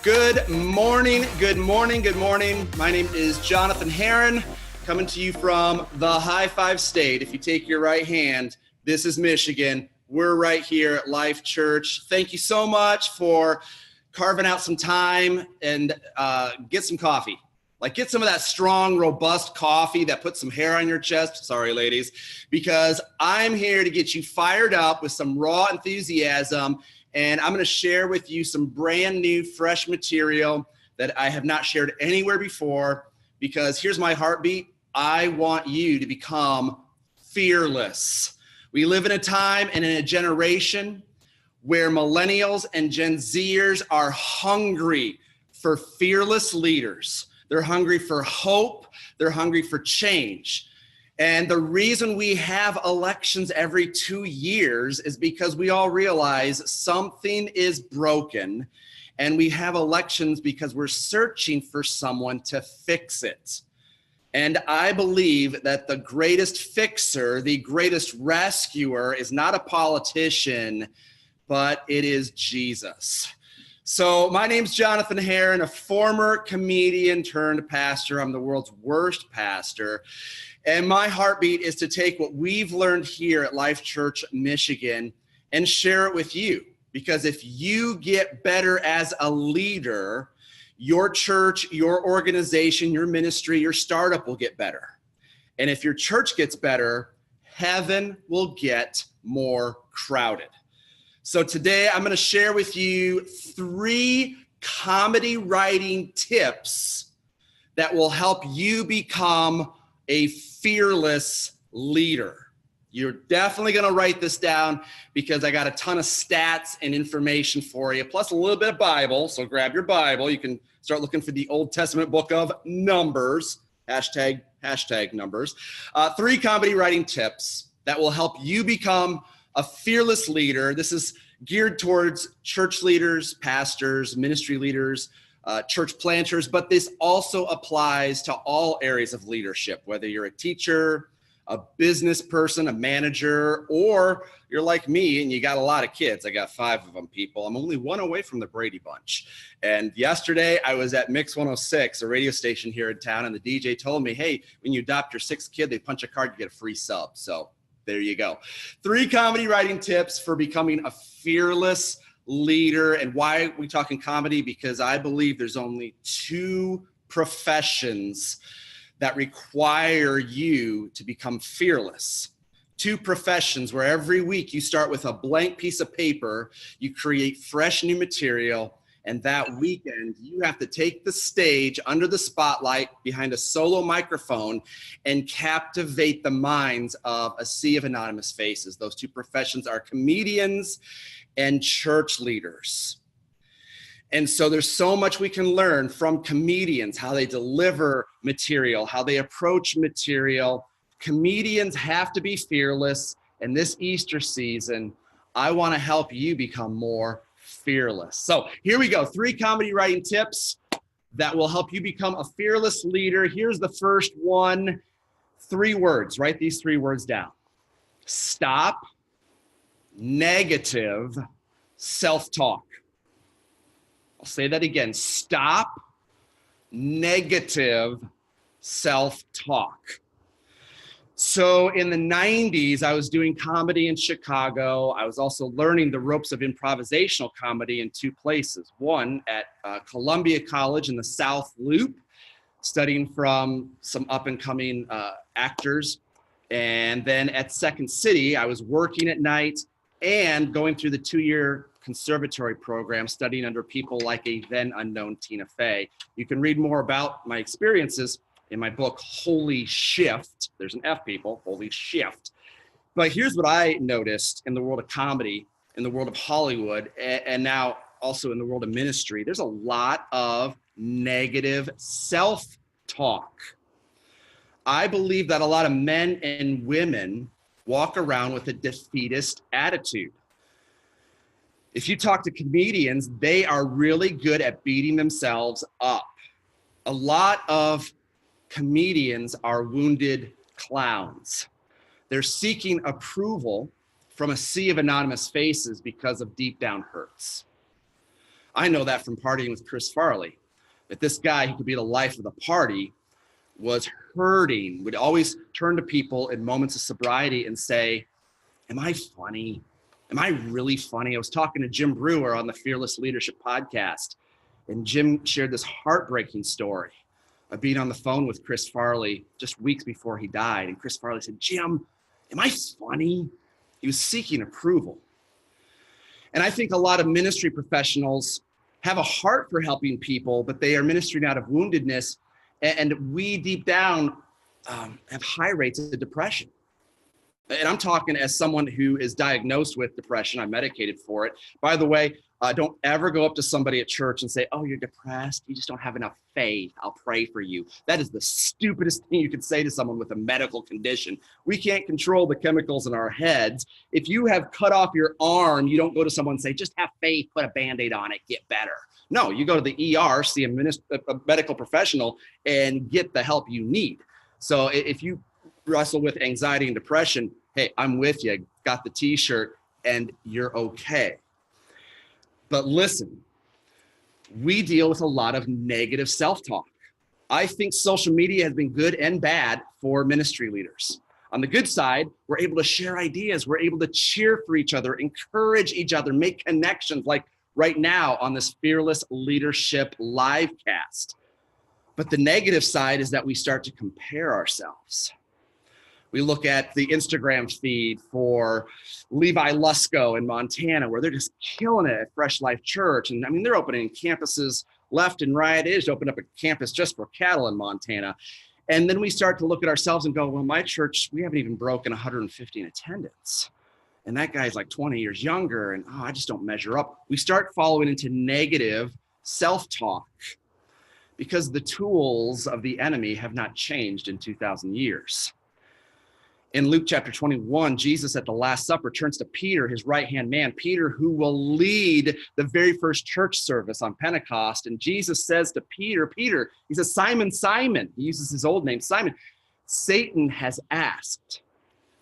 Good morning, good morning, good morning. My name is Jonathan Herron, coming to you from the High Five State. If you take your right hand, this is Michigan. We're right here at Life Church. Thank you so much for carving out some time and get some coffee. Like, get some of that strong, robust coffee that puts some hair on your chest. Sorry, ladies, because I'm here to get you fired up with some raw enthusiasm. And I'm going to share with you some brand new, fresh material that I have not shared anywhere before, because here's my heartbeat. I want you to become fearless. We live in a time and in a generation where millennials and Gen Zers are hungry for fearless leaders. They're hungry for hope. They're hungry for change. And the reason we have elections every 2 years is because we all realize something is broken, and we have elections because we're searching for someone to fix it. And I believe that the greatest fixer, the greatest rescuer is not a politician, but it is Jesus. So my name's Jonathan Herron, a former comedian turned pastor. I'm the world's worst pastor. And my heartbeat is to take what we've learned here at Life Church, Michigan, and share it with you. Because if you get better as a leader, your church, your organization, your ministry, your startup will get better. And if your church gets better, heaven will get more crowded. So today I'm going to share with you 3 comedy writing tips that will help you become a fearless leader. You're definitely going to write this down, because I got a ton of stats and information for you, plus a little bit of Bible. So grab your Bible. You can start looking for the Old Testament book of Numbers, hashtag Numbers. 3 comedy writing tips that will help you become a fearless leader. This is geared towards church leaders, pastors, ministry leaders, church planters, but this also applies to all areas of leadership, whether you're a teacher, a business person, a manager, or you're like me and you got a lot of kids. I got 5 of them, people. I'm only 1 away from the Brady Bunch. And yesterday I was at Mix 106, a radio station here in town, and the DJ told me, hey, when you adopt your 6th kid, they punch a card, you get a free sub. So there you go. 3 comedy writing tips for becoming a fearless leader. And why are we talking comedy? Because I believe there's only 2 professions that require you to become fearless. 2 professions where every week you start with a blank piece of paper, you create fresh new material, and that weekend you have to take the stage under the spotlight behind a solo microphone and captivate the minds of a sea of anonymous faces. Those 2 professions are comedians and church leaders. And so there's so much we can learn from comedians, how they deliver material, how they approach material. Comedians have to be fearless. And this Easter season, I want to help you become more fearless. So here we go. 3 comedy writing tips that will help you become a fearless leader. Here's the first one. 3 words. Write these 3 words down. Stop negative self-talk. I'll say that again. Stop negative self-talk. So in the 90s, I was doing comedy in Chicago. I was also learning the ropes of improvisational comedy in 2 places. One at Columbia College in the South Loop, studying from some up-and-coming actors. And then at Second City, I was working at night and going through the 2-year conservatory program, studying under people like a then unknown Tina Fey. You can read more about my experiences in my book, Holy Shift. There's an F, people, Holy Shift. But here's what I noticed in the world of comedy, in the world of Hollywood, and now also in the world of ministry. There's a lot of negative self-talk. I believe that a lot of men and women walk around with a defeatist attitude. If you talk to comedians, they are really good at beating themselves up. A lot of comedians are wounded clowns. They're seeking approval from a sea of anonymous faces because of deep down hurts. I know that from partying with Chris Farley, that this guy who could be the life of the party was hurting, would always turn to people in moments of sobriety and say, am I funny? Am I really funny? I was talking to Jim Brewer on the Fearless Leadership podcast, and Jim shared this heartbreaking story of being on the phone with Chris Farley just weeks before he died. And Chris Farley said, Jim, am I funny? He was seeking approval. And I think a lot of ministry professionals have a heart for helping people, but they are ministering out of woundedness. And we deep down have high rates of depression. And I'm talking as someone who is diagnosed with depression. I'm medicated for it. By the way, don't ever go up to somebody at church and say, oh, you're depressed. You just don't have enough faith. I'll pray for you. That is the stupidest thing you could say to someone with a medical condition. We can't control the chemicals in our heads. If you have cut off your arm, you don't go to someone and say, just have faith, put a Band-Aid on it, get better. No, you go to the ER, see a medical professional, and get the help you need. So if you wrestle with anxiety and depression, hey, I'm with you, got the t-shirt, and you're okay. But listen, we deal with a lot of negative self-talk. I think social media has been good and bad for ministry leaders. On the good side, we're able to share ideas. We're able to cheer for each other, encourage each other, make connections like right now on this Fearless Leadership live cast. But the negative side is that we start to compare ourselves. We look at the Instagram feed for Levi Lusko in Montana, where they're just killing it at Fresh Life Church. And I mean, they're opening campuses left and right. They just opened up a campus just for cattle in Montana. And then we start to look at ourselves and go, well, my church, we haven't even broken 150 in attendance. And that guy's like 20 years younger, and I just don't measure up. We start following into negative self-talk because the tools of the enemy have not changed in 2,000 years. In Luke chapter 21, Jesus at the Last Supper turns to Peter, his right-hand man, Peter, who will lead the very first church service on Pentecost. And Jesus says to Peter, he says, Simon, Simon, he uses his old name, Simon, Satan has asked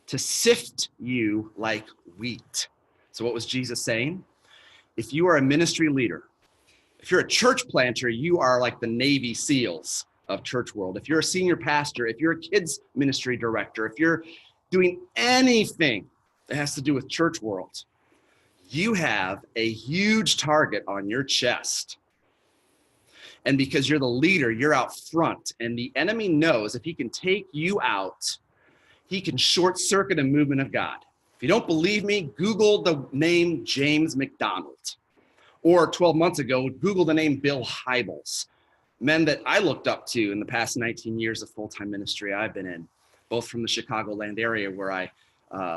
to sift you like wheat. So what was Jesus saying? If you are a ministry leader, if you're a church planter, you are like the Navy SEALs of church world. If you're a senior pastor, if you're a kids ministry director, if you're doing anything that has to do with church world, you have a huge target on your chest. And because you're the leader, you're out front. And the enemy knows if he can take you out, he can short circuit a movement of God. If you don't believe me, Google the name James McDonald. Or 12 months ago, Google the name Bill Hybels. Men that I looked up to in the past 19 years of full-time ministry I've been in, both from the Chicagoland area where I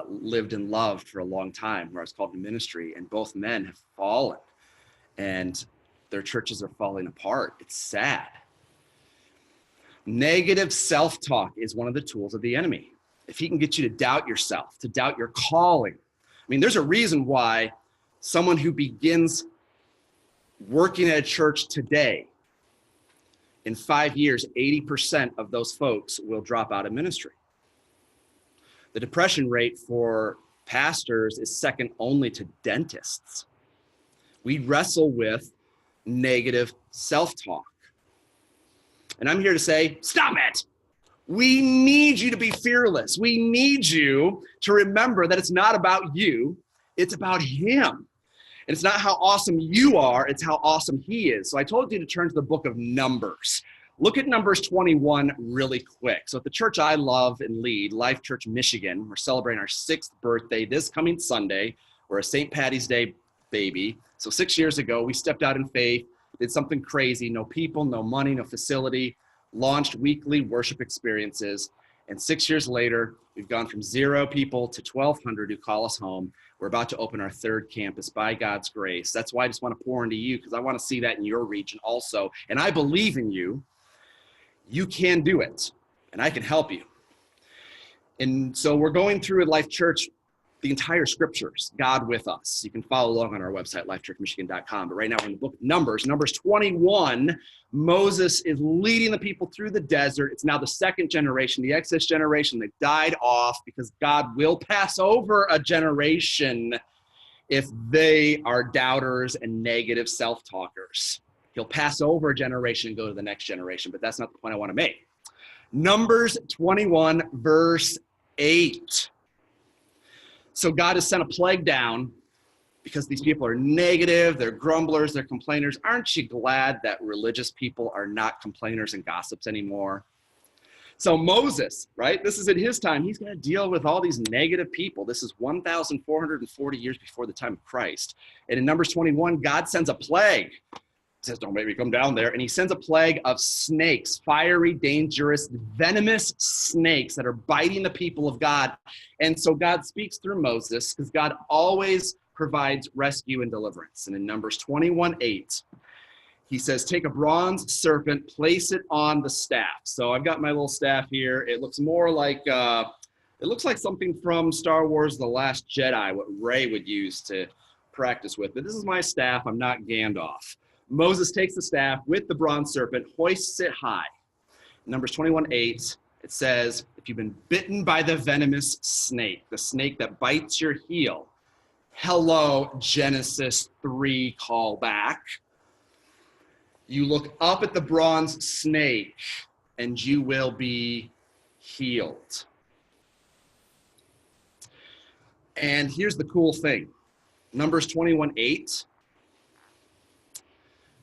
lived and loved for a long time, where I was called to ministry, and both men have fallen and their churches are falling apart. It's sad. Negative self-talk is one of the tools of the enemy. If he can get you to doubt yourself, to doubt your calling. I mean, there's a reason why someone who begins working at a church today, in 5 years, 80% of those folks will drop out of ministry. The depression rate for pastors is second only to dentists. We wrestle with negative self-talk. And I'm here to say, stop it. We need you to be fearless. We need you to remember that it's not about you, it's about him. And it's not how awesome you are, it's how awesome he is. So I told you to turn to the book of Numbers. Look at Numbers 21 really quick. So at the church I love and lead, Life Church Michigan, we're celebrating our 6th birthday this coming Sunday. We're a St. Patty's Day baby. So 6 years ago, we stepped out in faith, did something crazy, no people, no money, no facility, launched weekly worship experiences. And 6 years later, we've gone from 0 people to 1,200 who call us home. We're about to open our 3rd campus by God's grace. That's why I just want to pour into you, because I want to see that in your region also. And I believe in you. You can do it, and I can help you. And so we're going through at Life Church the entire scriptures, God with us. You can follow along on our website, lifechurchmichigan.com. But right now we're in the book of Numbers. Numbers 21, Moses is leading the people through the desert. It's now the 2nd generation, the Exodus generation that died off because God will pass over a generation. if they are doubters and negative self-talkers. He'll pass over a generation and go to the next generation, but that's not the point I want to make. Numbers 21, verse 8. So God has sent a plague down because these people are negative, they're grumblers, they're complainers. Aren't you glad that religious people are not complainers and gossips anymore? So Moses, right, this is in his time. He's going to deal with all these negative people. This is 1,440 years before the time of Christ. And in Numbers 21, God sends a plague. He says, don't make me come down there. And he sends a plague of snakes, fiery, dangerous, venomous snakes that are biting the people of God. And so God speaks through Moses because God always provides rescue and deliverance. And in Numbers 21:8, he says, take a bronze serpent, place it on the staff. So I've got my little staff here. It looks more like, it looks like something from Star Wars The Last Jedi, what Rey would use to practice with. But this is my staff. I'm not Gandalf. Moses takes the staff with the bronze serpent, hoists it high. Numbers 21:8, it says, if you've been bitten by the venomous snake, the snake that bites your heel, hello, Genesis 3 callback. You look up at the bronze snake and you will be healed. And here's the cool thing. Numbers 21:8,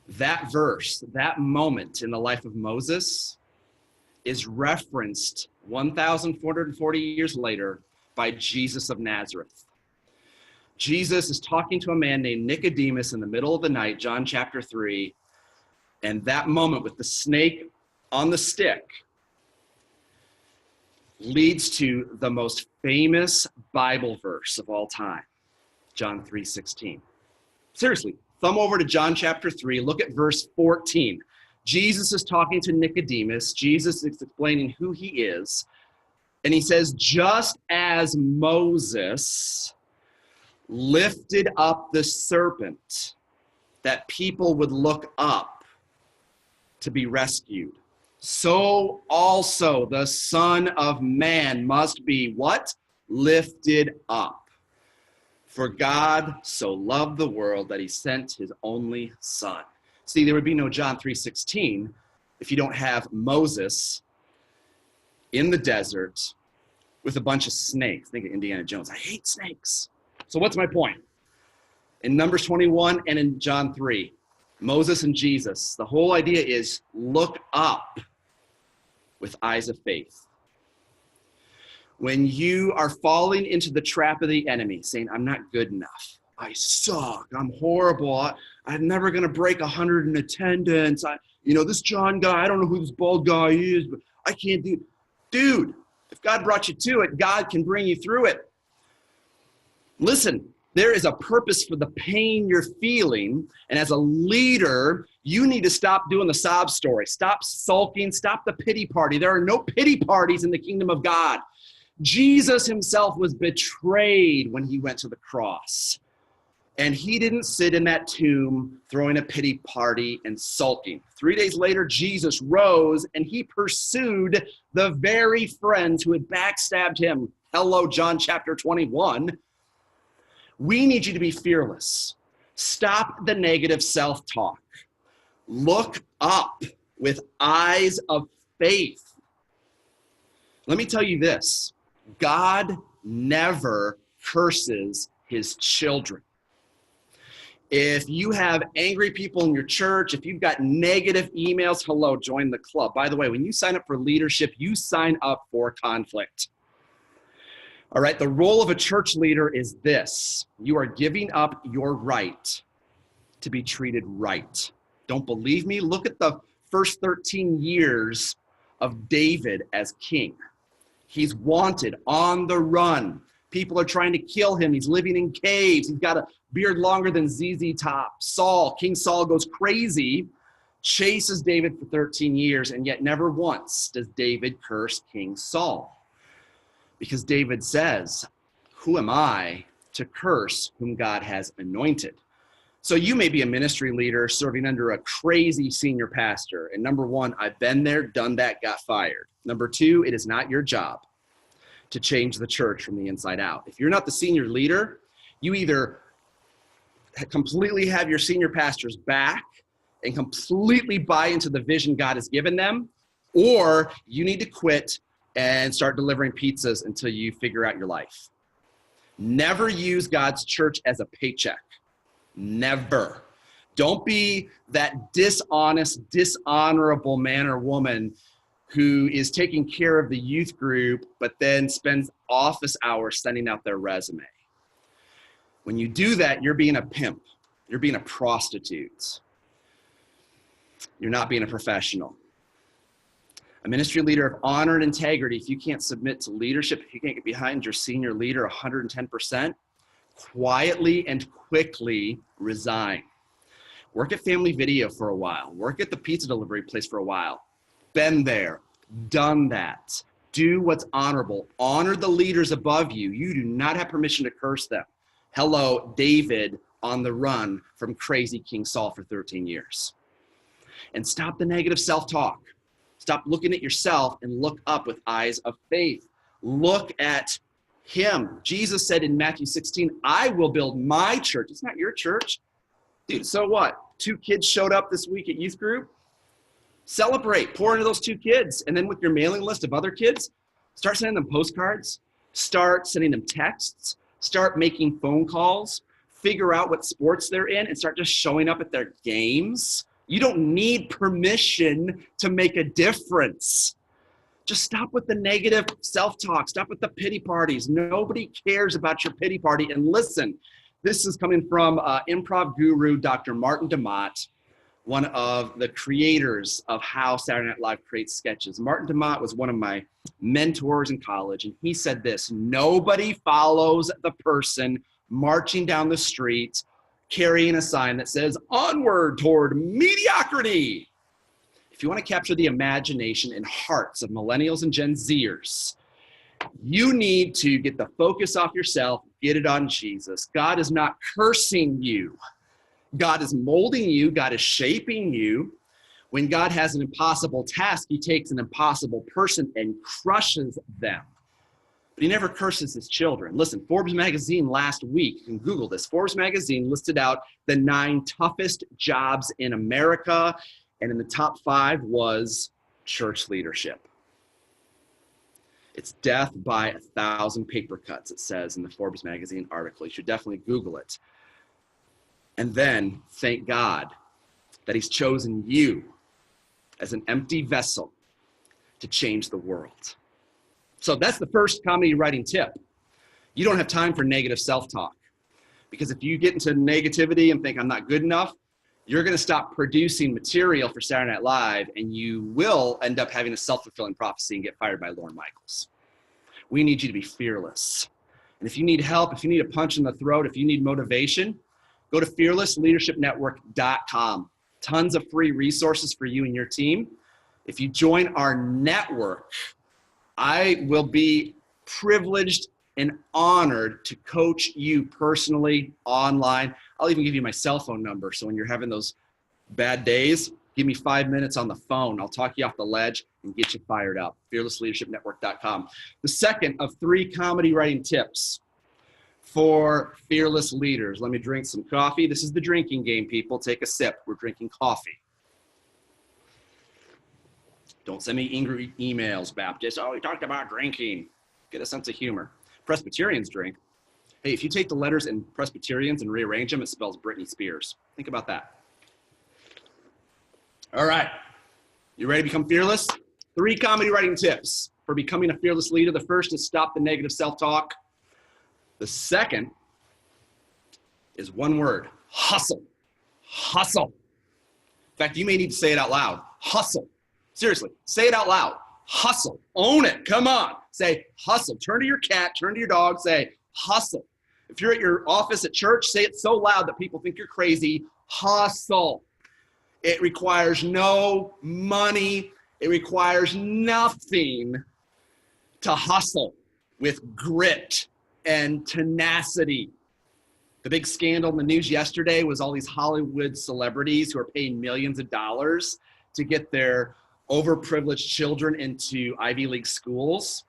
that verse, that moment in the life of Moses is referenced 1,440 years later by Jesus of Nazareth. Jesus is talking to a man named Nicodemus in the middle of the night, John chapter 3, and that moment with the snake on the stick leads to the most famous Bible verse of all time, John 3:16. Seriously, thumb over to John chapter 3, look at verse 14. Jesus is talking to Nicodemus. Jesus is explaining who he is. And he says, just as Moses lifted up the serpent that people would look up to be rescued, so also the Son of Man must be what? Lifted up. For God so loved the world that he sent his only Son. See, there would be no John 3:16 if you don't have Moses in the desert with a bunch of snakes. Think of Indiana Jones. I hate snakes. So what's my point? In Numbers 21 and in John 3, Moses and Jesus, the whole idea is look up with eyes of faith. When you are falling into the trap of the enemy, saying, I'm not good enough, I suck, I'm horrible, I'm never going to break 100 in attendance, this John guy, I don't know who this bald guy is, but I can't do it. Dude, if God brought you to it, God can bring you through it. Listen, there is a purpose for the pain you're feeling, and as a leader, you need to stop doing the sob story. Stop sulking, stop the pity party. There are no pity parties in the kingdom of God. Jesus himself was betrayed when he went to the cross, and he didn't sit in that tomb throwing a pity party and sulking. 3 days later, Jesus rose, and he pursued the very friends who had backstabbed him. Hello, John chapter 21. We need you to be fearless. Stop the negative self-talk. Look up with eyes of faith. Let me tell you this. God never curses his children. If you have angry people in your church, if you've got negative emails, hello, join the club. By the way, when you sign up for leadership, you sign up for conflict. All right, the role of a church leader is this. You are giving up your right to be treated right. Don't believe me? Look at the first 13 years of David as king. He's wanted, on the run. People are trying to kill him. He's living in caves. He's got a beard longer than ZZ Top. King Saul goes crazy, chases David for 13 years, and yet never once does David curse King Saul. Because David says, who am I to curse whom God has anointed? So you may be a ministry leader serving under a crazy senior pastor. And number one, I've been there, done that, got fired. Number two, it is not your job to change the church from the inside out. If you're not the senior leader, you either completely have your senior pastors back and completely buy into the vision God has given them, or you need to quit and start delivering pizzas until you figure out your life. Never use God's church as a paycheck. Never. Don't be that dishonest, dishonorable man or woman who is taking care of the youth group, but then spends office hours sending out their resume. When you do that, you're being a pimp. You're being a prostitute. You're not being a professional. A ministry leader of honor and integrity, if you can't submit to leadership, if you can't get behind your senior leader 110%, quietly and quickly resign. Work at Family Video for a while. Work at the pizza delivery place for a while. Been there, done that. Do what's honorable. Honor the leaders above you. You do not have permission to curse them. Hello, David on the run from crazy King Saul for 13 years. And stop the negative self-talk. Stop looking at yourself and look up with eyes of faith. Look at him. Jesus said in Matthew 16, I will build my church. It's not your church. Dude, so what? 2 kids showed up this week at youth group. Celebrate, pour into those 2 kids. And then with your mailing list of other kids, start sending them postcards. Start sending them texts. Start making phone calls. Figure out what sports they're in and start just showing up at their games. You don't need permission to make a difference. Just stop with the negative self-talk. Stop with the pity parties. Nobody cares about your pity party. And listen, this is coming from improv guru Dr. Martin DeMott, one of the creators of how Saturday Night Live creates sketches. Martin DeMott was one of my mentors in college, and he said this: nobody follows the person marching down the street carrying a sign that says, onward toward mediocrity. If you want to capture the imagination and hearts of millennials and Gen Zers, you need to get the focus off yourself, get it on Jesus. God is not cursing you. God is molding you. God is shaping you. When God has an impossible task, he takes an impossible person and crushes them. But he never curses his children. Listen, Forbes magazine last week, you can Google this, Forbes magazine listed out the 9 toughest jobs in America, and in the top 5 was church leadership. It's death by 1,000 paper cuts, it says in the Forbes magazine article. You should definitely Google it. And then thank God that he's chosen you as an empty vessel to change the world. So that's the first comedy writing tip. You don't have time for negative self-talk, because if you get into negativity and think I'm not good enough, you're going to stop producing material for Saturday Night Live, and you will end up having a self-fulfilling prophecy and get fired by Lorne Michaels. We need you to be fearless. And if you need help, if you need a punch in the throat, if you need motivation, go to fearlessleadershipnetwork.com. Tons of free resources for you and your team. If you join our network, I will be privileged and honored to coach you personally online. I'll even give you my cell phone number. So when you're having those bad days, give me 5 minutes on the phone. I'll talk you off the ledge and get you fired up. Fearlessleadershipnetwork.com. The second of 3 comedy writing tips for fearless leaders. Let me drink some coffee. This is the drinking game, people. Take a sip. We're drinking coffee. Don't send me angry emails, Baptist. Oh, we talked about drinking. Get a sense of humor. Presbyterians drink. Hey, if you take the letters in Presbyterians and rearrange them, it spells Britney Spears. Think about that. All right. You ready to become fearless? 3 comedy writing tips for becoming a fearless leader. The first is stop the negative self-talk. The second is one word: hustle. Hustle. In fact, you may need to say it out loud. Hustle. Seriously, say it out loud. Hustle. Own it. Come on. Say hustle. Turn to your cat, turn to your dog, say hustle. If you're at your office at church, say it so loud that people think you're crazy. Hustle. It requires no money. It requires nothing to hustle with grit and tenacity. The big scandal in the news yesterday was all these Hollywood celebrities who are paying millions of dollars to get their overprivileged children into Ivy League schools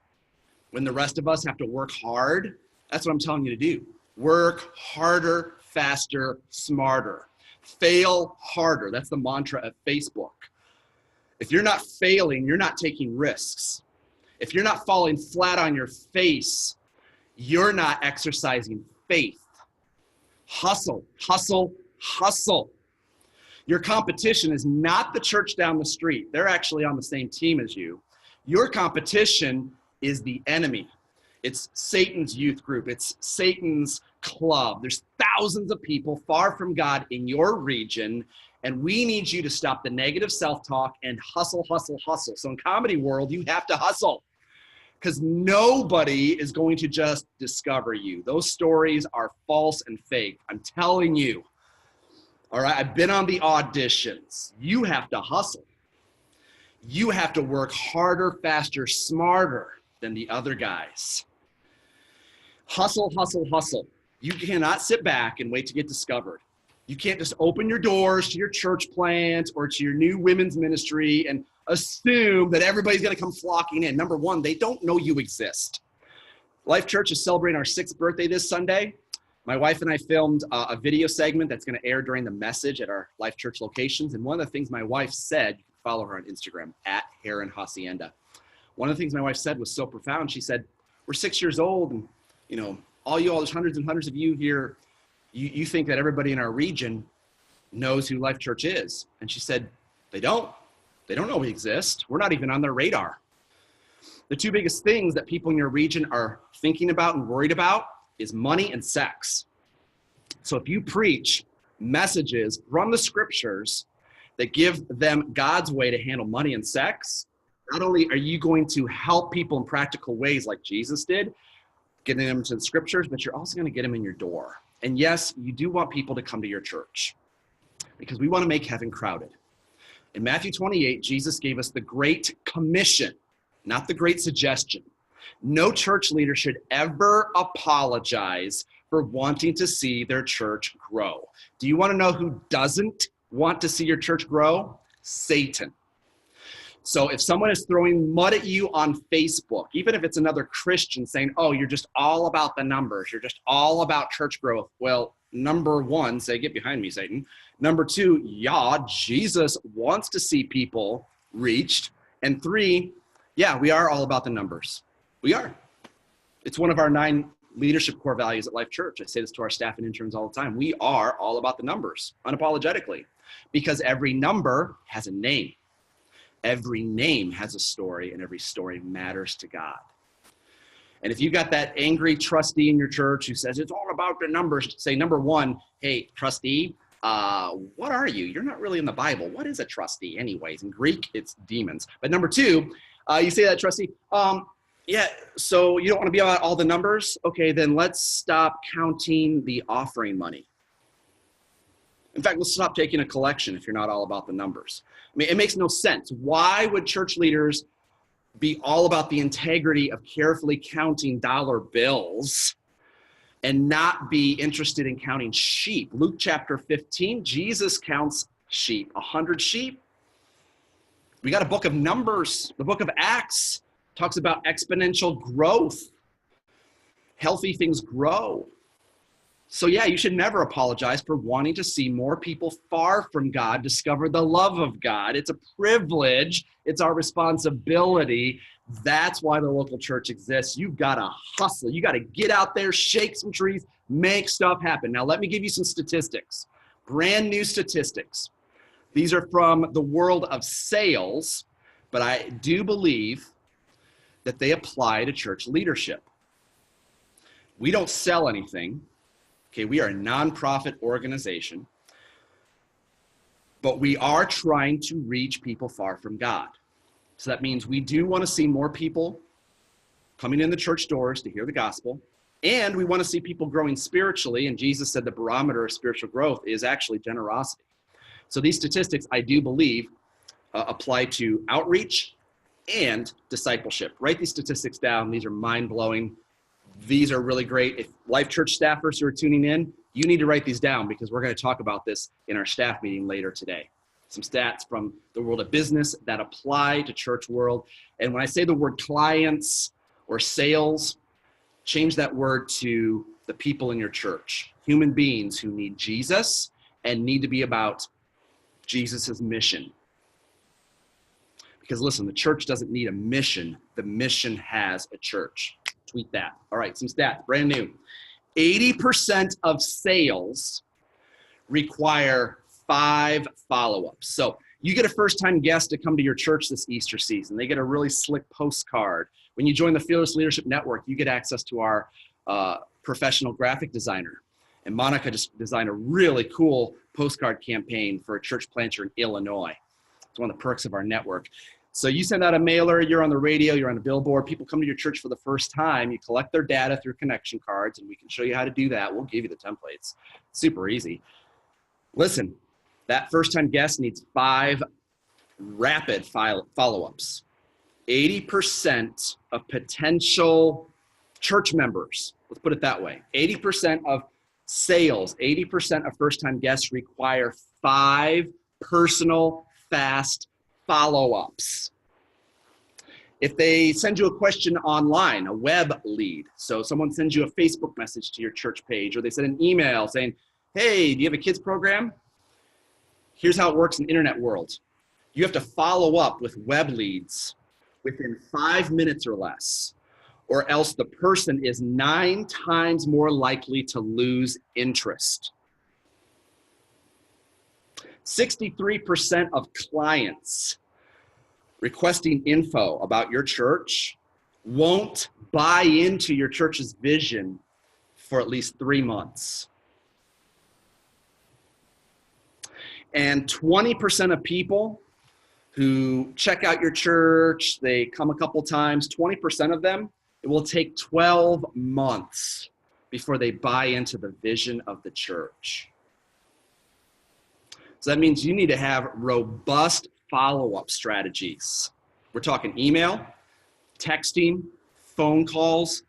when the rest of us have to work hard. That's what I'm telling you to do. Work harder, faster, smarter. Fail harder. That's the mantra of Facebook. If you're not failing, you're not taking risks. If you're not falling flat on your face, you're not exercising faith. Hustle, hustle, hustle. Your competition is not the church down the street. They're actually on the same team as you. Your competition is the enemy. It's Satan's youth group. It's Satan's club. There's thousands of people far from God in your region, and we need you to stop the negative self-talk and hustle, hustle, hustle. So in comedy world, you have to hustle because nobody is going to just discover you. Those stories are false and fake. I'm telling you. All right, I've been on the auditions. You have to hustle. You have to work harder, faster, smarter than the other guys. Hustle, hustle, hustle. You cannot sit back and wait to get discovered. You can't just open your doors to your church plant or to your new women's ministry and assume that everybody's going to come flocking in. Number one, they don't know you exist. Life Church is celebrating our 6th birthday this Sunday. My wife and I filmed a video segment that's going to air during the message at our Life Church locations. And one of the things my wife said, you can follow her on Instagram, @Herron Hacienda. One of the things my wife said was so profound. She said, we're 6 years old, and all there's hundreds and hundreds of you here. You think that everybody in our region knows who Life Church is. And she said, they don't know we exist. We're not even on their radar. The two biggest things that people in your region are thinking about and worried about is money and sex. So if you preach messages from the scriptures that give them God's way to handle money and sex, not only are you going to help people in practical ways like Jesus did, getting them to the scriptures, but you're also going to get them in your door. And yes, you do want people to come to your church because we want to make heaven crowded. In Matthew 28, Jesus gave us the Great Commission, not the Great Suggestion. No church leader should ever apologize for wanting to see their church grow. Do you want to know who doesn't want to see your church grow? Satan. So if someone is throwing mud at you on Facebook, even if it's another Christian saying, oh, you're just all about the numbers, you're just all about church growth. Well, number one, say, get behind me, Satan. Number two, yeah, Jesus wants to see people reached. And 3, yeah, we are all about the numbers. We are. It's one of our 9 leadership core values at Life Church. I say this to our staff and interns all the time. We are all about the numbers, unapologetically, because every number has a name. Every name has a story, and every story matters to God. And if you've got that angry trustee in your church who says it's all about the numbers, say, number one, hey, trustee, what are you? You're not really in the Bible. What is a trustee anyways? In Greek, it's demons. But number 2, you say that, trustee, yeah, so you don't want to be about all the numbers? Okay, then let's stop counting the offering money. In fact, let's stop taking a collection if you're not all about the numbers. I mean, it makes no sense. Why would church leaders be all about the integrity of carefully counting dollar bills and not be interested in counting sheep? Luke chapter 15, Jesus counts sheep, 100 sheep. We got a book of Numbers. The book of Acts talks about exponential growth. Healthy things grow. So yeah, you should never apologize for wanting to see more people far from God discover the love of God. It's a privilege. It's our responsibility. That's why the local church exists. You've got to hustle. You got to get out there, shake some trees, make stuff happen. Now, let me give you some statistics, brand new statistics. These are from the world of sales, but I do believe that they apply to church leadership. We don't sell anything. Okay, we are a nonprofit organization, but we are trying to reach people far from God. So that means we do want to see more people coming in the church doors to hear the gospel, and we want to see people growing spiritually, and Jesus said the barometer of spiritual growth is actually generosity. So these statistics, I do believe, apply to outreach and discipleship. Write these statistics down. These are mind-blowing. These are really great. If Life Church staffers who are tuning in, you need to write these down because we're going to talk about this in our staff meeting later today. Some stats from the world of business that apply to church world. And when I say the word clients or sales, change that word to the people in your church. human beings who need Jesus and need to be about Jesus's mission. Because listen, the church doesn't need a mission. The mission has a church. Tweet that. All right, some stats, brand new. 80% of sales require 5 follow-ups. So you get a first-time guest to come to your church this Easter season. They get a really slick postcard. When you join the Fearless Leadership Network, you get access to our professional graphic designer. And Monica just designed a really cool postcard campaign for a church planter in Illinois. It's one of the perks of our network. So you send out a mailer, you're on the radio, you're on a billboard, people come to your church for the first time, you collect their data through connection cards, and we can show you how to do that. We'll give you the templates. Super easy. Listen, that first-time guest needs 5 rapid follow-ups. 80% of potential church members, let's put it that way, 80% of sales, 80% of first-time guests require 5 personal, fast follow-ups. If they send you a question online, a web lead, so someone sends you a Facebook message to your church page, or they send an email saying, hey, do you have a kids program? Here's how it works in the internet world. You have to follow up with web leads within 5 minutes or less, or else the person is 9 times more likely to lose interest. 63% of clients requesting info about your church won't buy into your church's vision for at least 3 months. And 20% of people who check out your church, they come a couple times, 20% of them, it will take 12 months before they buy into the vision of the church. So that means you need to have robust follow-up strategies. We're talking email, texting, phone calls,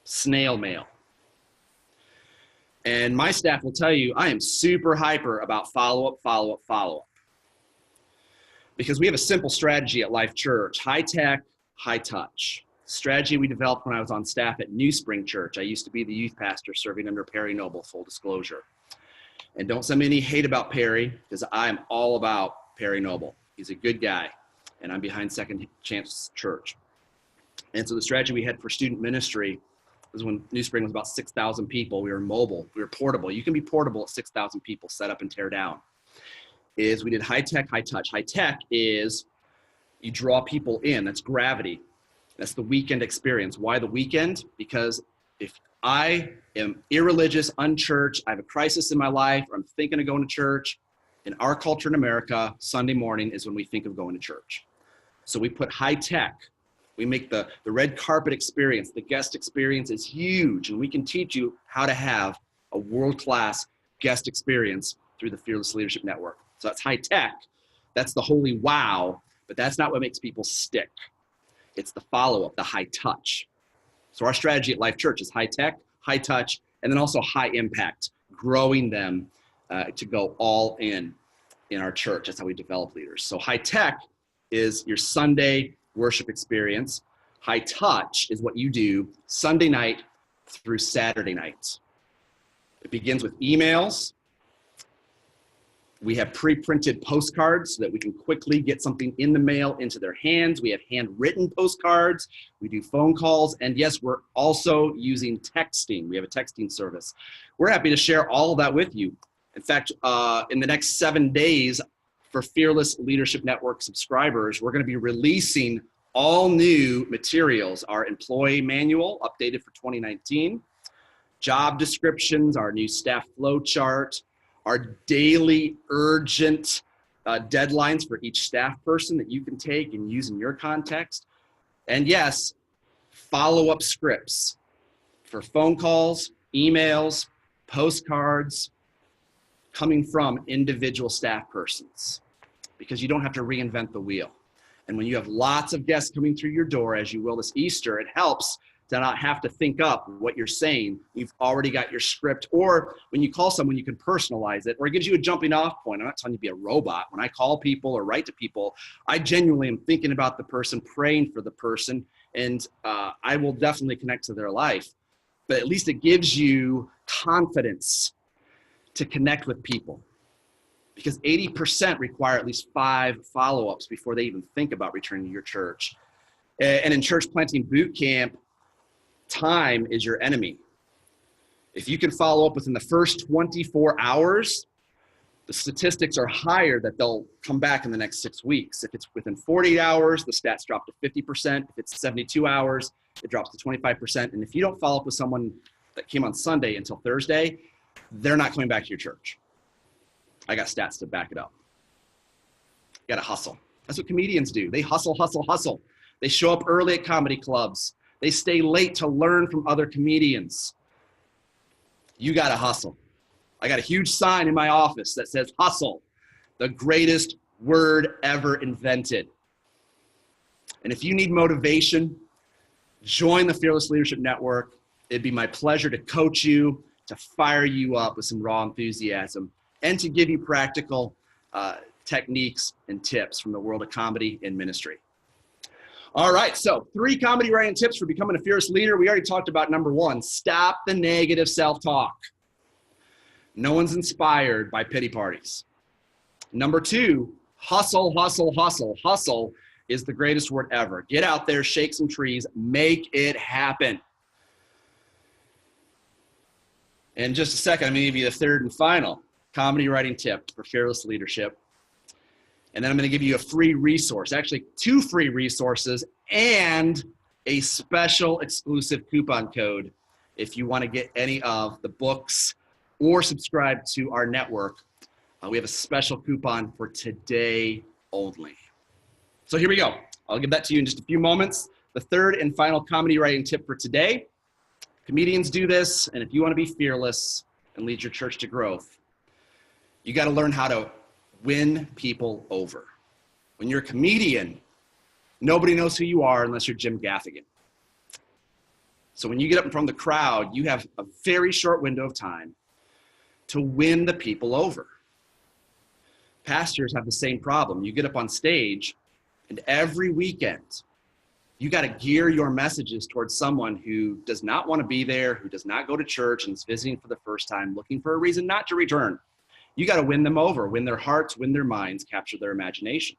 snail mail. And my staff will tell you, I am super hyper about follow-up, follow-up, follow-up. Because we have a simple strategy at Life Church, high tech, high touch. Strategy we developed when I was on staff at New Spring Church. I used to be the youth pastor serving under Perry Noble, full disclosure. And don't send me any hate about Perry, because I am all about Perry Noble. He's a good guy, and I'm behind Second Chance Church. And so the strategy we had for student ministry was when New Spring was about 6,000 people. We were mobile, we were portable. You can be portable at 6,000 people, set up and tear down. Is we did high tech, high touch. High tech is you draw people in, that's gravity. That's the weekend experience. Why the weekend? Because if I am irreligious, unchurched, I have a crisis in my life, or I'm thinking of going to church, in our culture in America, Sunday morning is when we think of going to church. So we put high tech. We make the red carpet experience, the guest experience is huge, and we can teach you how to have a world-class guest experience through the Fearless Leadership Network. So that's high tech. That's the holy wow, but that's not what makes people stick. It's the follow-up, the high touch. So our strategy at Life Church is high tech, high touch, and then also high impact, growing them to go all in our church. That's how we develop leaders. So high tech is your Sunday worship experience. High touch is what you do Sunday night through Saturday night. It begins with emails. We have pre-printed postcards so that we can quickly get something in the mail into their hands. We have handwritten postcards. We do phone calls. And yes, we're also using texting. We have a texting service. We're happy to share all of that with you. In fact, in the next 7 days for Fearless Leadership Network subscribers, we're going to be releasing all new materials, our employee manual updated for 2019, job descriptions, our new staff flow chart, our daily urgent deadlines for each staff person that you can take and use in your context. And yes, follow-up scripts for phone calls, emails, postcards, coming from individual staff persons, because you don't have to reinvent the wheel. And when you have lots of guests coming through your door, as you will this Easter, it helps to not have to think up what you're saying. You've already got your script. Or when you call someone, you can personalize it, or it gives you a jumping off point. I'm not telling you to be a robot. When I call people or write to people, I genuinely am thinking about the person, praying for the person, and I will definitely connect to their life. But at least it gives you confidence to connect with people, because 80% require at least 5 follow-ups before they even think about returning to your church. And in church planting boot camp, time is your enemy. If you can follow up within the first 24 hours, the statistics are higher that they'll come back in the next 6 weeks. If it's within 48 hours, the stats drop to 50%. If it's 72 hours, it drops to 25%. And if you don't follow up with someone that came on Sunday until Thursday, they're not coming back to your church. I got stats to back it up. You gotta hustle. That's what comedians do. They hustle, hustle, hustle. They show up early at comedy clubs. They stay late to learn from other comedians. You gotta hustle. I got a huge sign in my office that says hustle, the greatest word ever invented. And if you need motivation, join the Fearless Leadership Network. It'd be my pleasure to coach you, to fire you up with some raw enthusiasm, and to give you practical techniques and tips from the world of comedy and ministry. All right, so 3 comedy writing tips for becoming a fearless leader. We already talked about number 1, stop the negative self-talk. No one's inspired by pity parties. Number 2, hustle, hustle, hustle. Hustle is the greatest word ever. Get out there, shake some trees, make it happen. In just a second, I'm going to give you the 3rd and final comedy writing tip for fearless leadership. And then I'm going to give you a free resource, actually 2 free resources and a special exclusive coupon code if you want to get any of the books or subscribe to our network. We have a special coupon for today only. So here we go. I'll give that to you in just a few moments. The 3rd and final comedy writing tip for today. Comedians do this, and if you want to be fearless and lead your church to growth, you got to learn how to win people over. When you're a comedian, nobody knows who you are unless you're Jim Gaffigan. So when you get up in front of the crowd, you have a very short window of time to win the people over. Pastors have the same problem. You get up on stage, and every weekend, you got to gear your messages towards someone who does not want to be there, who does not go to church and is visiting for the first time, looking for a reason not to return. You got to win them over, win their hearts, win their minds, capture their imagination.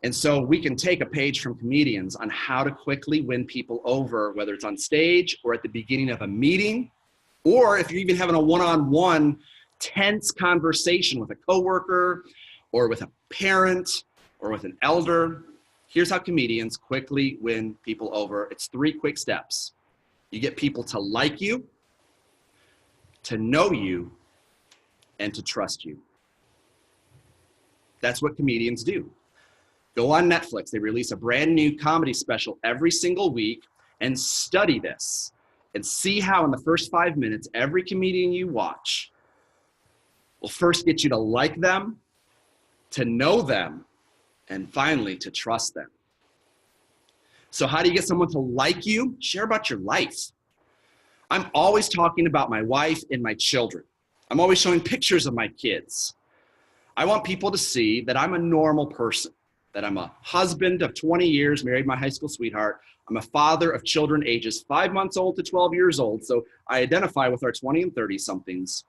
And so we can take a page from comedians on how to quickly win people over, whether it's on stage or at the beginning of a meeting, or if you're even having a one-on-one tense conversation with a coworker or with a parent or with an elder. Here's how comedians quickly win people over. It's 3 quick steps. You get people to like you, to know you, and to trust you. That's what comedians do. Go on Netflix. They release a brand new comedy special every single week, and study this and see how in the first 5 minutes, every comedian you watch will first get you to like them, to know them, and finally to trust them. So how do you get someone to like you? Share about your life. I'm always talking about my wife and my children. I'm always showing pictures of my kids. I want people to see that I'm a normal person, that I'm a husband of 20 years, married my high school sweetheart. I'm a father of children ages 5 months old to 12 years old. So I identify with our 20 and 30 somethings.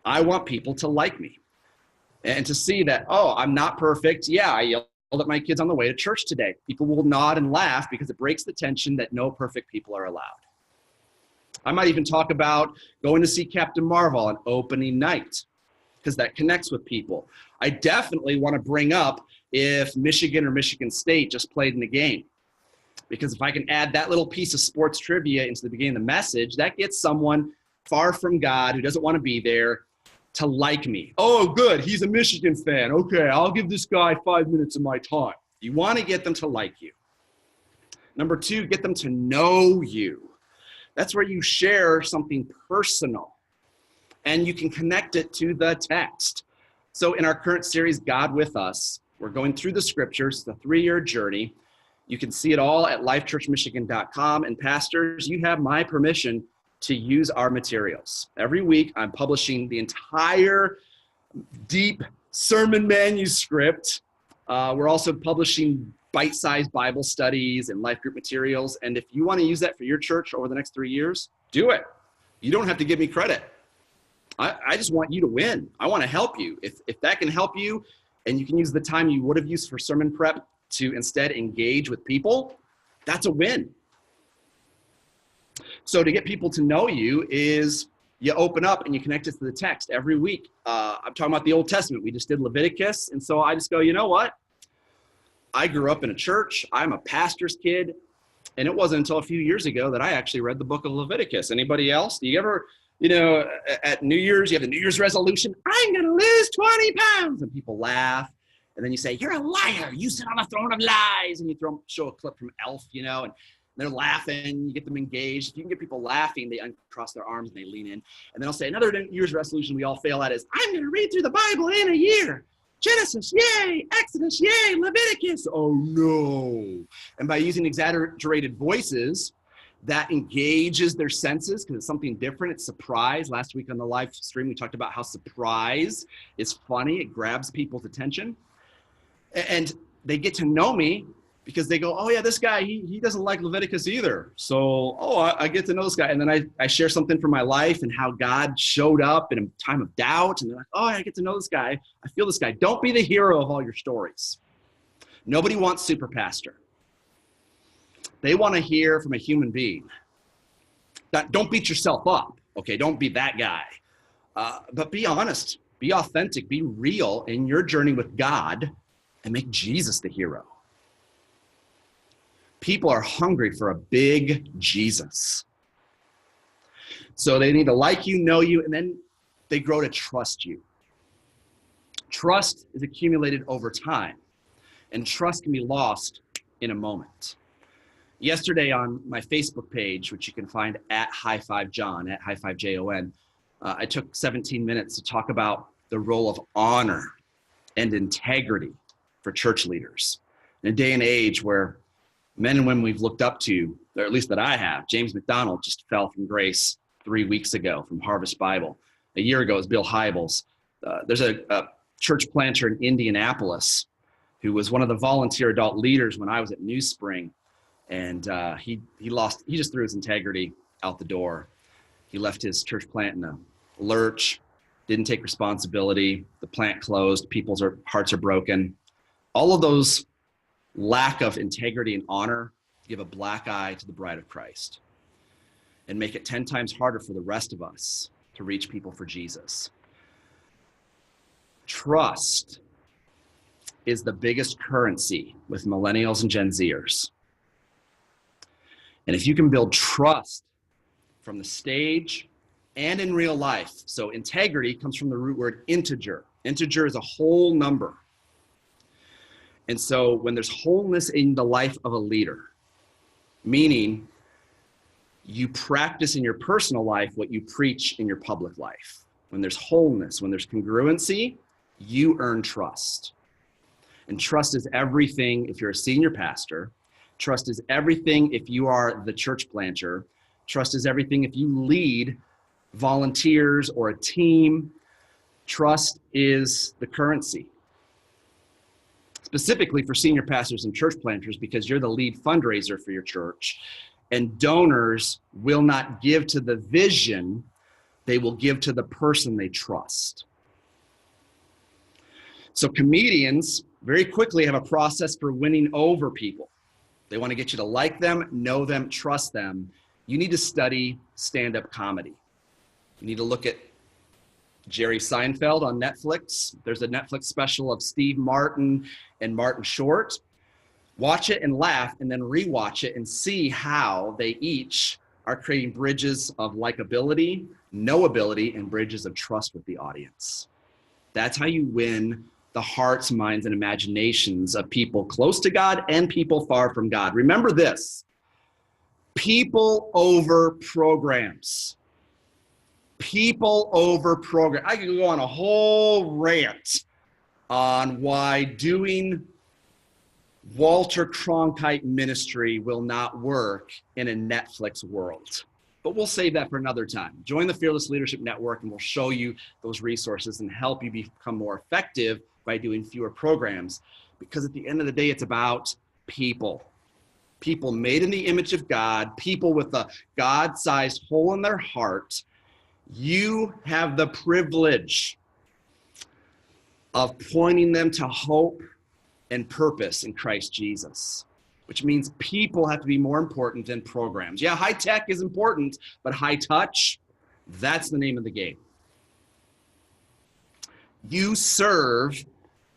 I want people to like me and to see that, oh, I'm not perfect. Yeah, I yelled at my kids on the way to church today. People will nod and laugh because it breaks the tension that no perfect people are allowed. I might even talk about going to see Captain Marvel on opening night because that connects with people. I definitely want to bring up if Michigan or Michigan State just played in the game, because if I can add that little piece of sports trivia into the beginning of the message, that gets someone far from God who doesn't want to be there to like me. Oh, good. He's a Michigan fan. Okay, I'll give this guy 5 minutes of my time. You want to get them to like you. Number 2, get them to know you. That's where you share something personal and you can connect it to the text. So in our current series, God With Us, we're going through the scriptures, the 3-year journey. You can see it all at lifechurchmichigan.com. And pastors, you have my permission to use our materials. Every week, I'm publishing the entire deep sermon manuscript. We're also publishing bite-sized Bible studies and life group materials. And if you want to use that for your church over the next 3 years, do it. You don't have to give me credit. I just want you to win. I want to help you. If that can help you, and you can use the time you would have used for sermon prep to instead engage with people, that's a win. So to get people to know you is you open up and you connect it to the text every week. I'm talking about the Old Testament. We just did Leviticus. And so I just go, you know what? I grew up in a church. I'm a pastor's kid. And it wasn't until a few years ago that I actually read the book of Leviticus. Anybody else? Do you ever, at New Year's, you have the New Year's resolution, I'm going to lose 20 pounds. And people laugh. And then you say, you're a liar. You sit on a throne of lies. And you show a clip from Elf, and they're laughing. You get them engaged. If you can get people laughing, they uncross their arms and they lean in. And then I'll say, another New Year's resolution we all fail at is, I'm going to read through the Bible in a year. Genesis, yay. Exodus, yay. Leviticus, oh no. And by using exaggerated voices, that engages their senses because it's something different. It's surprise. Last week on the live stream, we talked about how surprise is funny. It grabs people's attention. And they get to know me because they go, oh yeah, this guy, he doesn't like Leviticus either. So, I get to know this guy. And then I share something from my life and how God showed up in a time of doubt. And they're like, oh, I get to know this guy. I feel this guy. Don't be the hero of all your stories. Nobody wants super pastor. They want to hear from a human being. Don't beat yourself up, okay? Don't be that guy. But be honest, be authentic, be real in your journey with God and make Jesus the hero. People are hungry for a big Jesus. So they need to like you, know you, and then they grow to trust you. Trust is accumulated over time, and trust can be lost in a moment. Yesterday on my Facebook page, which you can find at High5John, at High5JON, I took 17 minutes to talk about the role of honor and integrity for church leaders. In a day and age where men and women we've looked up to, or at least that I have, James McDonald just fell from grace 3 weeks ago from Harvest Bible. A year ago it was Bill Hybels. There's a church planter in Indianapolis who was one of the volunteer adult leaders when I was at New Spring. And he just threw his integrity out the door. He left his church plant in a lurch, didn't take responsibility. The plant closed. People's hearts are broken. All of those lack of integrity and honor give a black eye to the bride of Christ and make it 10 times harder for the rest of us to reach people for Jesus. Trust is the biggest currency with millennials and Gen Zers. And if you can build trust from the stage and in real life, so integrity comes from the root word integer. Integer is a whole number. And so when there's wholeness in the life of a leader, meaning you practice in your personal life what you preach in your public life. When there's wholeness, when there's congruency, you earn trust. And trust is everything if you're a senior pastor. Trust is everything if you are the church planter. Trust is everything if you lead volunteers or a team. Trust is the currency. Specifically for senior pastors and church planters, because you're the lead fundraiser for your church. And donors will not give to the vision, they will give to the person they trust. So comedians very quickly have a process for winning over people. They want to get you to like them, know them, trust them. You need to study stand-up comedy. You need to look at Jerry Seinfeld on Netflix. There's a Netflix special of Steve Martin and Martin Short. Watch it and laugh, and then rewatch it and see how they each are creating bridges of likability, knowability, and bridges of trust with the audience. That's how you win the hearts, minds, and imaginations of people close to God and people far from God. Remember this: people over programs. People over program. I could go on a whole rant on why doing Walter Cronkite ministry will not work in a Netflix world. But we'll save that for another time. Join the Fearless Leadership Network and we'll show you those resources and help you become more effective by doing fewer programs. Because at the end of the day, it's about people. People made in the image of God, people with a God-sized hole in their heart. You have the privilege of pointing them to hope and purpose in Christ Jesus, which means people have to be more important than programs. Yeah, high tech is important, but high touch, that's the name of the game. You serve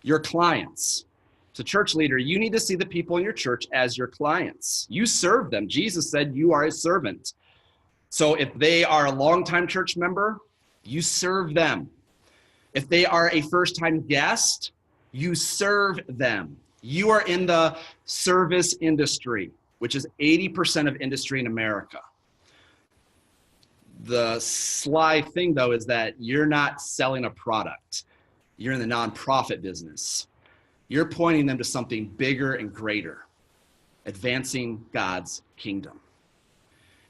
your clients. So church leader, you need to see the people in your church as your clients. You serve them. Jesus said you are a servant. So if they are a longtime church member, you serve them. If they are a first-time guest, you serve them. You are in the service industry, which is 80% of industry in America. The sly thing, though, is that you're not selling a product. You're in the nonprofit business. You're pointing them to something bigger and greater, advancing God's kingdom.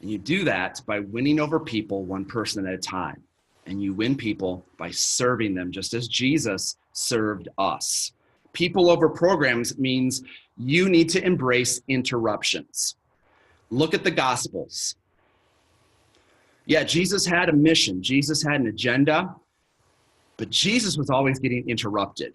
And you do that by winning over people one person at a time. And you win people by serving them just as Jesus served us. People over programs means you need to embrace interruptions. Look at the Gospels. Yeah, Jesus had a mission. Jesus had an agenda, but Jesus was always getting interrupted.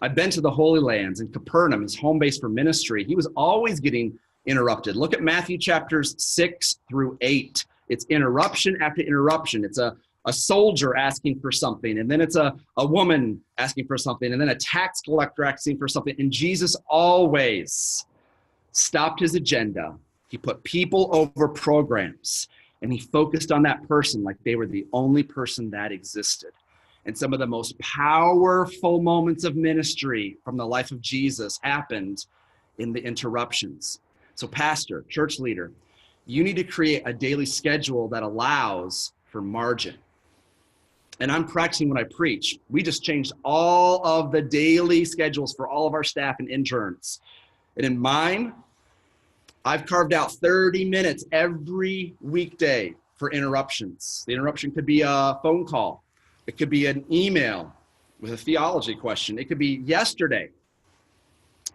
I've been to the Holy Lands in Capernaum, his home base for ministry. He was always getting interrupted. Look at Matthew chapters 6-8. It's interruption after interruption. It's a soldier asking for something, and then it's a woman asking for something, and then a tax collector asking for something. And Jesus always stopped his agenda. He put people over programs, and he focused on that person like they were the only person that existed. And some of the most powerful moments of ministry from the life of Jesus happened in the interruptions. So pastor, church leader, you need to create a daily schedule that allows for margin. And I'm practicing what I preach. We just changed all of the daily schedules for all of our staff and interns. And in mine, I've carved out 30 minutes every weekday for interruptions. The interruption could be a phone call. It could be an email with a theology question. It could be yesterday.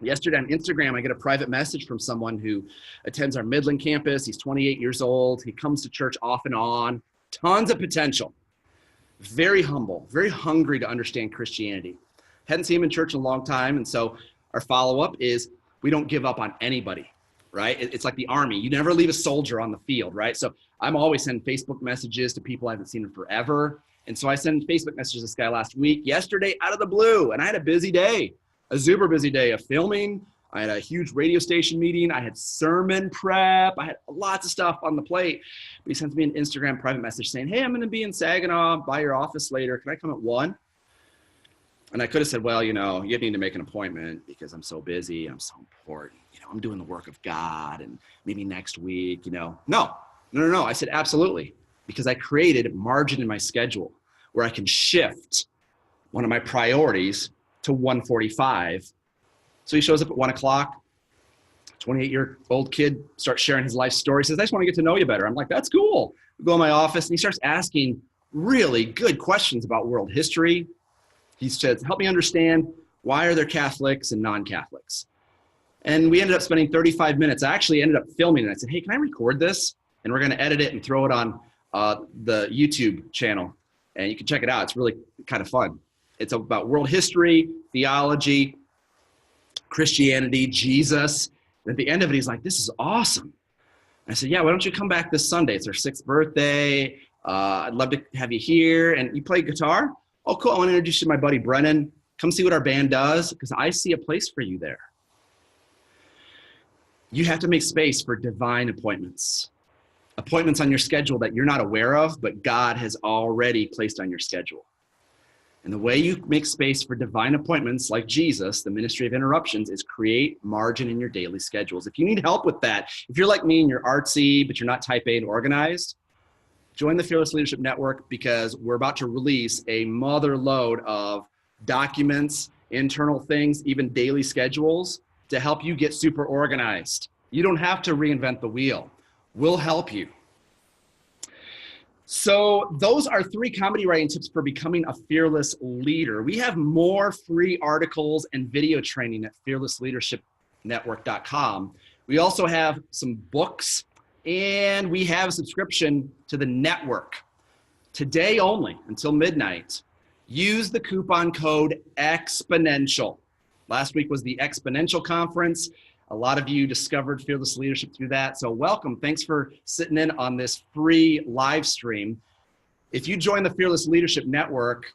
Yesterday on Instagram, I get a private message from someone who attends our Midland campus. He's 28 years old. He comes to church off and on. Tons of potential. Very humble, very hungry to understand Christianity. Hadn't seen him in church in a long time. And so our follow-up is we don't give up on anybody, right? It's like the army. You never leave a soldier on the field, right? So I'm always sending Facebook messages to people I haven't seen in forever. And so I sent Facebook messages to this guy last week, yesterday, out of the blue. And I had a busy day, a super busy day of filming. I had a huge radio station meeting. I had sermon prep. I had lots of stuff on the plate. But he sends me an Instagram private message saying, hey, I'm going to be in Saginaw by your office later. Can I come at 1? And I could have said, well, you need to make an appointment because I'm so busy. I'm so important. I'm doing the work of God and maybe next week, No. I said, absolutely. Because I created margin in my schedule where I can shift one of my priorities to 1:45. So he shows up at 1 o'clock, 28-year-old kid starts sharing his life story, says, I just want to get to know you better. I'm like, that's cool. We go in my office and he starts asking really good questions about world history. He says, help me understand, why are there Catholics and non-Catholics? And we ended up spending 35 minutes. I actually ended up filming it. I said, hey, can I record this? And we're going to edit it and throw it on the YouTube channel. And you can check it out. It's really kind of fun. It's about world history, theology, Christianity, Jesus. And at the end of it, he's like, this is awesome. And I said, yeah, why don't you come back this Sunday? It's our 6th birthday. I'd love to have you here. And you play guitar? Oh, cool. I want to introduce you to my buddy, Brennan. Come see what our band does because I see a place for you there. You have to make space for divine appointments. Appointments on your schedule that you're not aware of, but God has already placed on your schedule. And the way you make space for divine appointments like Jesus, the ministry of interruptions, is create margin in your daily schedules. If you need help with that, if you're like me and you're artsy, but you're not type A and organized, join the Fearless Leadership Network because we're about to release a mother load of documents, internal things, even daily schedules to help you get super organized. You don't have to reinvent the wheel. We'll help you. So those are 3 comedy writing tips for becoming a fearless leader. We have more free articles and video training at fearlessleadershipnetwork.com. We also have some books, and we have a subscription to the network. Today only, until midnight, use the coupon code EXPONENTIAL. Last week was the Exponential Conference. A lot of you discovered Fearless Leadership through that. So welcome. Thanks for sitting in on this free live stream. If you join the Fearless Leadership Network,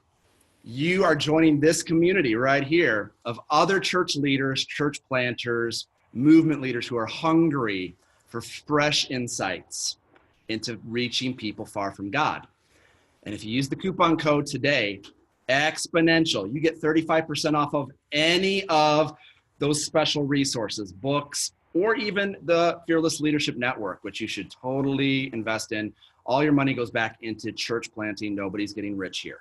you are joining this community right here of other church leaders, church planters, movement leaders who are hungry for fresh insights into reaching people far from God. And if you use the coupon code today, Exponential, you get 35% off of any of those special resources, books, or even the Fearless Leadership Network, which you should totally invest in. All your money goes back into church planting. Nobody's getting rich here.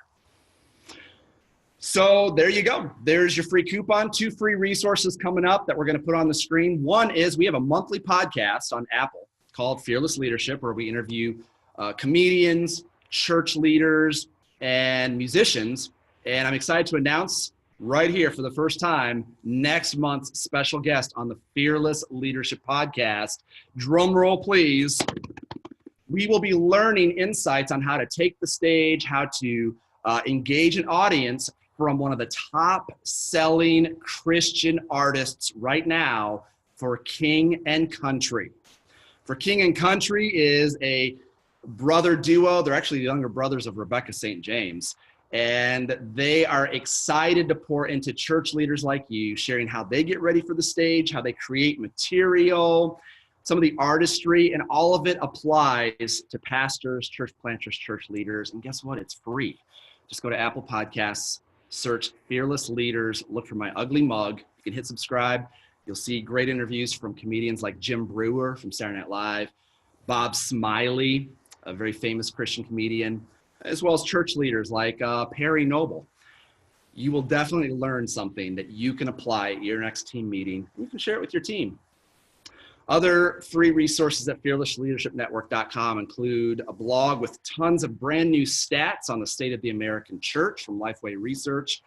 So there you go. There's your free coupon. 2 free resources coming up that we're going to put on the screen. One is we have a monthly podcast on Apple called Fearless Leadership, where we interview comedians, church leaders, and musicians. And I'm excited to announce right here for the first time, next month's special guest on the Fearless Leadership Podcast. Drum roll, please. We will be learning insights on how to take the stage, how to engage an audience from one of the top selling Christian artists right now for King and Country. For King and Country is a brother duo. They're actually the younger brothers of Rebecca St. James. And they are excited to pour into church leaders like you, sharing how they get ready for the stage, how they create material, some of the artistry, and all of it applies to pastors, church planters, church leaders. And guess what? It's free. Just go to Apple Podcasts, search Fearless Leaders, look for my ugly mug. You can hit subscribe. You'll see great interviews from comedians like Jim Brewer from Saturday Night Live, Bob Smiley, a very famous Christian comedian, as well as church leaders like Perry Noble. You will definitely learn something that you can apply at your next team meeting. You can share it with your team. Other free resources at fearlessleadershipnetwork.com include a blog with tons of brand new stats on the state of the American church from Lifeway Research.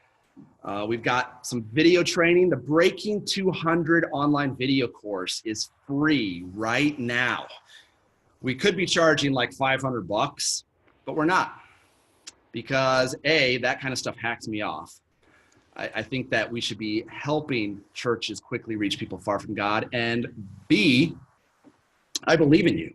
We've got some video training. The Breaking 200 online video course is free right now. We could be charging like $500, but we're not, because A, that kind of stuff hacks me off. I think that we should be helping churches quickly reach people far from God. And B, I believe in you.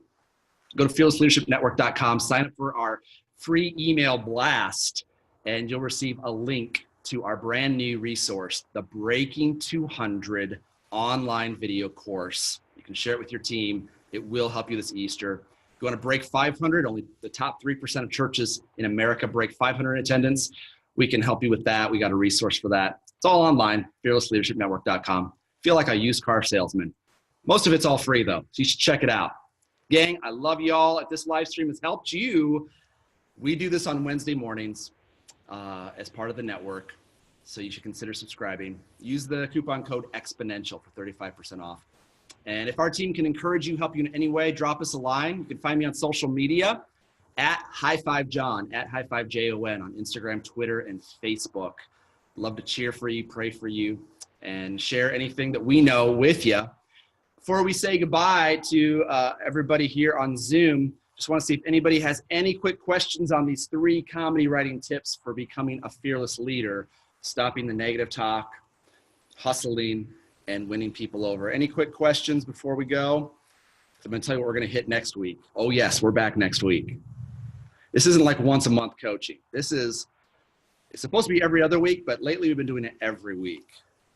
Go to fearlessleadershipnetwork.com, sign up for our free email blast, and you'll receive a link to our brand new resource, the Breaking 200 online video course. You can share it with your team. It will help you this Easter. If you want to break 500, only the top 3% of churches in America break 500 in attendance. We can help you with that. We got a resource for that. It's all online, fearlessleadershipnetwork.com. Feel like a used car salesman. Most of it's all free though, so you should check it out. Gang, I love you all. If this live stream has helped you, we do this on Wednesday mornings as part of the network, so you should consider subscribing. Use the coupon code EXPONENTIAL for 35% off. And if our team can encourage you, help you in any way, drop us a line. You can find me on social media at High5John, at High5JON on Instagram, Twitter, and Facebook. Love to cheer for you, pray for you, and share anything that we know with you. Before we say goodbye to everybody here on Zoom, just want to see if anybody has any quick questions on these 3 comedy writing tips for becoming a fearless leader, stopping the negative talk, hustling, and winning people over. Any quick questions before we go? I'm going to tell you what we're going to hit next week. Oh yes, we're back next week. This isn't like once a month coaching. It's supposed to be every other week, but lately we've been doing it every week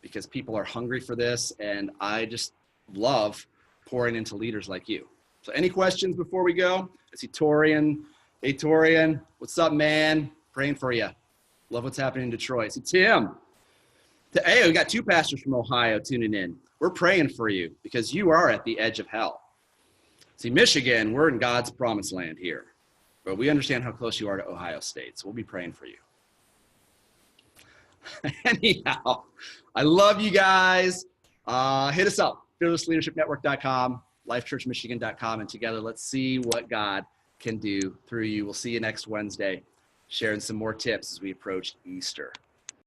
because people are hungry for this, and I just love pouring into leaders like you. So any questions before we go? I see Torian. Hey, Torian. What's up, man? Praying for you. Love what's happening in Detroit. I see Tim. Hey, we got 2 pastors from Ohio tuning in. We're praying for you because you are at the edge of hell. See, Michigan, we're in God's promised land here, but we understand how close you are to Ohio State, so we'll be praying for you. Anyhow, I love you guys. Hit us up, fearlessleadershipnetwork.com, lifechurchmichigan.com, and together let's see what God can do through you. We'll see you next Wednesday, sharing some more tips as we approach Easter.